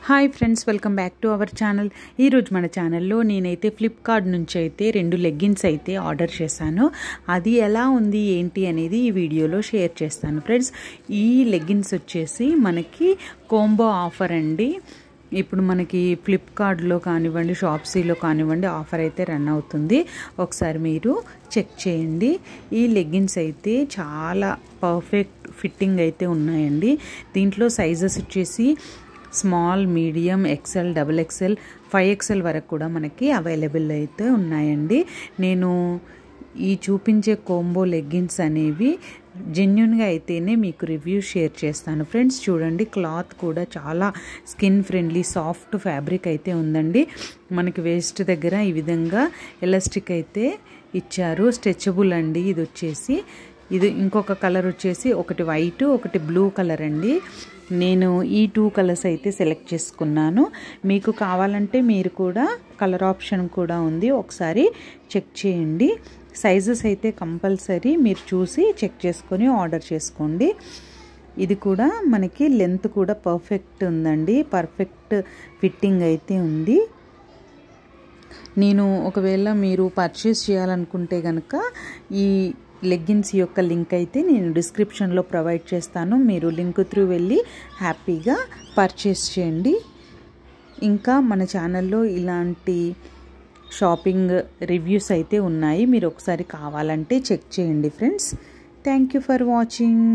Hi friends, welcome back to our channel. ఈరోజు మన ఛానల్లో నేనైతే ఫ్లిప్కార్ట్ నుంచి అయితే 2 లెగ్గిన్స్ అయితే ఆర్డర్ చేశాను. అది ఎలా ఉంది ఏంటి అనేది ఈ వీడియోలో షేర్ చేస్తాను. ఫ్రెండ్స్, ఈ లెగ్గిన్స్ వచ్చేసి మనకి కోంబో ఆఫర్ అండి. ఇప్పుడు మనకి ఫ్లిప్కార్ట్లో కానివ్వండి, షాప్సీలో కానివ్వండి ఆఫర్ అయితే రన్ అవుతుంది. ఒకసారి మీరు చెక్ చేయండి. ఈ లెగ్గిన్స్ అయితే చాలా పర్ఫెక్ట్ ఫిట్టింగ్ అయితే ఉన్నాయండి. దీంట్లో సైజెస్ వచ్చేసి small, medium, XL, double XL, 5XL వరకు కూడా మనకి అవైలబుల్ అయితే ఉన్నాయండి. నేను ఈ చూపించే కోంబో లెగ్గిన్స్ అనేవి జెన్యున్గా అయితేనే మీకు రివ్యూ షేర్ చేస్తాను. ఫ్రెండ్స్ చూడండి, క్లాత్ కూడా చాలా స్కిన్ ఫ్రెండ్లీ సాఫ్ట్ ఫ్యాబ్రిక్ అయితే ఉందండి. మనకి వేస్ట్ దగ్గర ఈ విధంగా ఎలాస్టిక్ అయితే ఇచ్చారు. స్ట్రెచబుల్ అండి. ఇది ఇంకొక కలర్ వచ్చేసి ఒకటి వైట్, ఒకటి బ్లూ కలర్ అండి. నేను ఈ 2 కలర్స్ అయితే సెలెక్ట్ చేసుకున్నాను. మీకు కావాలంటే మీరు కూడా కలర్ ఆప్షన్ కూడా ఉంది, ఒకసారి చెక్ చేయండి. సైజెస్ అయితే కంపల్సరీ మీరు చూసి చెక్ చేసుకొని ఆర్డర్ చేసుకోండి. ఇది కూడా మనకి లెంత్ కూడా పర్ఫెక్ట్ ఉందండి. పర్ఫెక్ట్ ఫిట్టింగ్ అయితే ఉంది. నేను ఒకవేళ మీరు పర్చేస్ చేయాలనుకుంటే కనుక ఈ లెగ్గిన్స్ యొక్క లింక్ అయితే నేను డిస్క్రిప్షన్లో ప్రొవైడ్ చేస్తాను. మీరు లింక్ త్రూ వెళ్ళి హ్యాపీగా పర్చేస్ చేయండి. ఇంకా మన ఛానల్లో ఇలాంటి షాపింగ్ రివ్యూస్ అయితే ఉన్నాయి. మీరు ఒకసారి కావాలంటే చెక్ చేయండి friends. Thank you for watching.